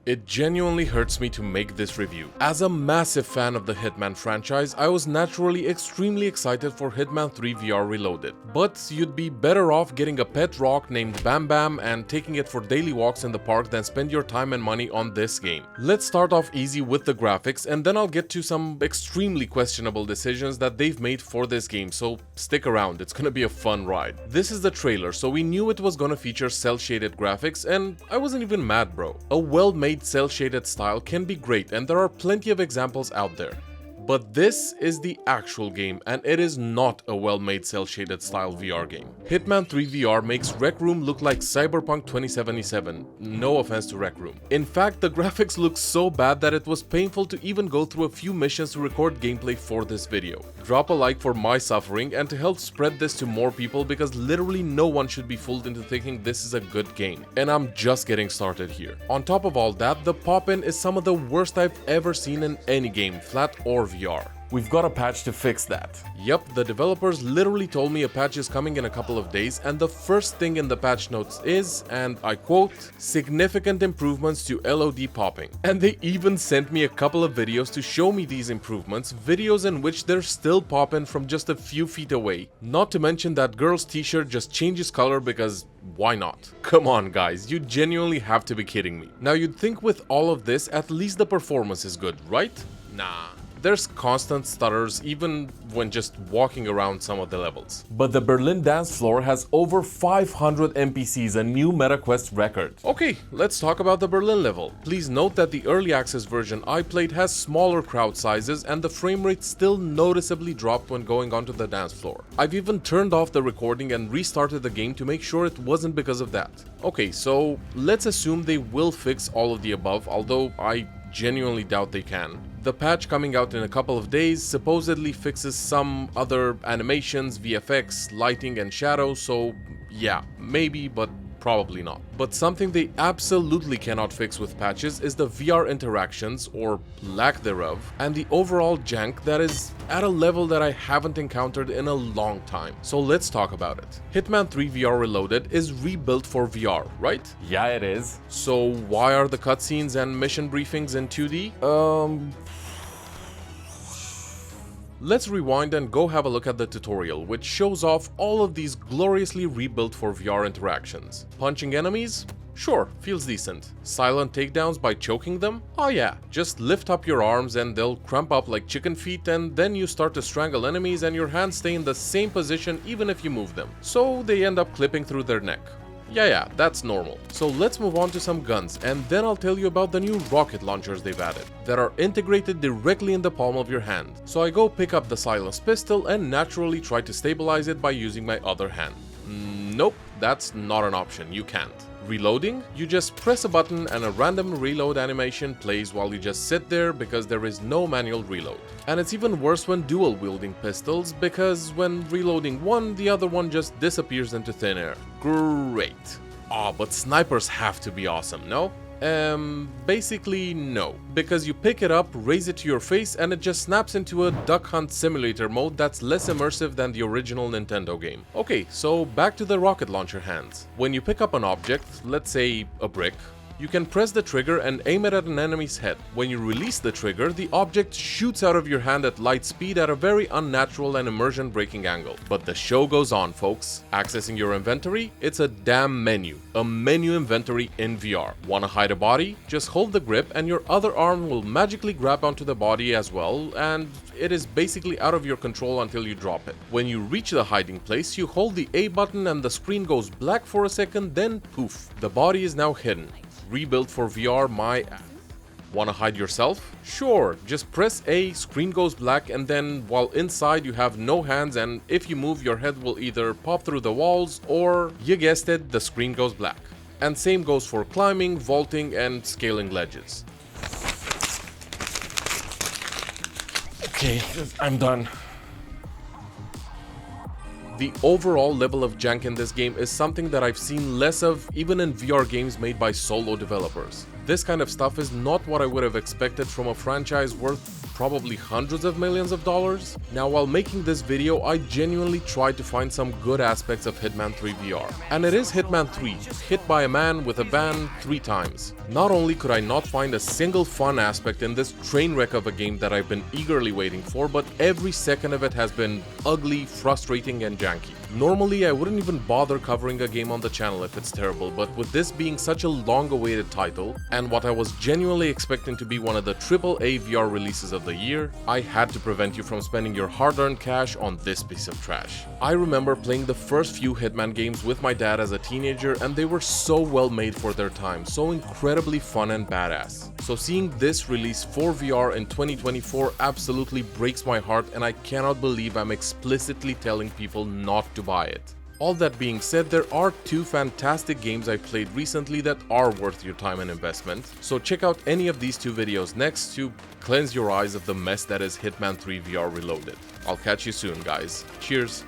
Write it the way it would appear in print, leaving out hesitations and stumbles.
It genuinely hurts me to make this review. As a massive fan of the Hitman franchise, I was naturally extremely excited for Hitman 3 VR Reloaded. But you'd be better off getting a pet rock named Bam Bam and taking it for daily walks in the park than spend your time and money on this game. Let's start off easy with the graphics, and then I'll get to some extremely questionable decisions that they've made for this game, so stick around, it's gonna be a fun ride. This is the trailer, so we knew it was gonna feature cel-shaded graphics, and I wasn't even mad, bro. A well-made cel-shaded style can be great, and there are plenty of examples out there. But this is the actual game, and it is not a well-made cel-shaded style VR game. Hitman 3 VR makes Rec Room look like Cyberpunk 2077, no offense to Rec Room. In fact, the graphics look so bad that it was painful to even go through a few missions to record gameplay for this video. Drop a like for my suffering and to help spread this to more people, because literally no one should be fooled into thinking this is a good game. And I'm just getting started here. On top of all that, the pop-in is some of the worst I've ever seen in any game, flat or VR. We've got a patch to fix that. Yep, the developers literally told me a patch is coming in a couple of days, and the first thing in the patch notes is, and I quote, significant improvements to LOD popping. And they even sent me a couple of videos to show me these improvements, videos in which they're still popping from just a few feet away. Not to mention that girl's t-shirt just changes color because why not? Come on guys, you genuinely have to be kidding me. Now you'd think with all of this, at least the performance is good, right? Nah. There's constant stutters even when just walking around some of the levels. But the Berlin dance floor has over 500 NPCs, a new MetaQuest record. Okay, let's talk about the Berlin level. Please note that the early access version I played has smaller crowd sizes and the frame rate still noticeably dropped when going onto the dance floor. I've even turned off the recording and restarted the game to make sure it wasn't because of that. Okay, so let's assume they will fix all of the above, although I genuinely doubt they can. The patch coming out in a couple of days supposedly fixes some other animations, VFX, lighting and shadows, so yeah, maybe, but probably not. But something they absolutely cannot fix with patches is the VR interactions, or lack thereof, and the overall jank that is at a level that I haven't encountered in a long time. So let's talk about it. Hitman 3 VR Reloaded is rebuilt for VR, right? Yeah, it is. So why are the cutscenes and mission briefings in 2D? Let's rewind and go have a look at the tutorial, which shows off all of these gloriously rebuilt for VR interactions. Punching enemies? Sure, feels decent. Silent takedowns by choking them? Oh yeah, just lift up your arms and they'll cramp up like chicken feet, and then you start to strangle enemies and your hands stay in the same position even if you move them. So they end up clipping through their neck. Yeah, that's normal. So let's move on to some guns, and then I'll tell you about the new rocket launchers they've added that are integrated directly in the palm of your hand. So I go pick up the silenced pistol and naturally try to stabilize it by using my other hand. Nope, that's not an option, you can't. Reloading? You just press a button and a random reload animation plays while you just sit there because there is no manual reload. And it's even worse when dual wielding pistols, because when reloading one, the other one just disappears into thin air. Great. Aw, but snipers have to be awesome, no? Basically no, because you pick it up, raise it to your face, and it just snaps into a duck hunt simulator mode that's less immersive than the original Nintendo game. Okay, so back to the rocket launcher hands. When you pick up an object, let's say a brick, you can press the trigger and aim it at an enemy's head. When you release the trigger, the object shoots out of your hand at light speed at a very unnatural and immersion-breaking angle. But the show goes on, folks. Accessing your inventory? It's a damn menu. A menu inventory in VR. Wanna hide a body? Just hold the grip and your other arm will magically grab onto the body as well, and it is basically out of your control until you drop it. When you reach the hiding place, you hold the A button and the screen goes black for a second, then poof, the body is now hidden. Rebuilt for VR, my ass. Wanna hide yourself? Sure, just press A, screen goes black, and then while inside you have no hands, and if you move your head will either pop through the walls or, you guessed it, the screen goes black. And same goes for climbing, vaulting, and scaling ledges. Okay, I'm done. The overall level of jank in this game is something that I've seen less of even in VR games made by solo developers. This kind of stuff is not what I would have expected from a franchise worth probably hundreds of millions of dollars? Now, while making this video, I genuinely tried to find some good aspects of Hitman 3 VR. And it is Hitman 3, hit by a man with a van 3 times. Not only could I not find a single fun aspect in this train wreck of a game that I've been eagerly waiting for, but every second of it has been ugly, frustrating, and janky. Normally, I wouldn't even bother covering a game on the channel if it's terrible, but with this being such a long-awaited title, and what I was genuinely expecting to be one of the AAA VR releases of the year, I had to prevent you from spending your hard-earned cash on this piece of trash. I remember playing the first few Hitman games with my dad as a teenager, and they were so well made for their time, so incredibly fun and badass. So seeing this release for VR in 2024 absolutely breaks my heart, and I cannot believe I'm explicitly telling people not to buy it. All that being said, there are 2 fantastic games I played recently that are worth your time and investment, so check out any of these 2 videos next to cleanse your eyes of the mess that is Hitman 3 VR Reloaded. I'll catch you soon, guys. Cheers!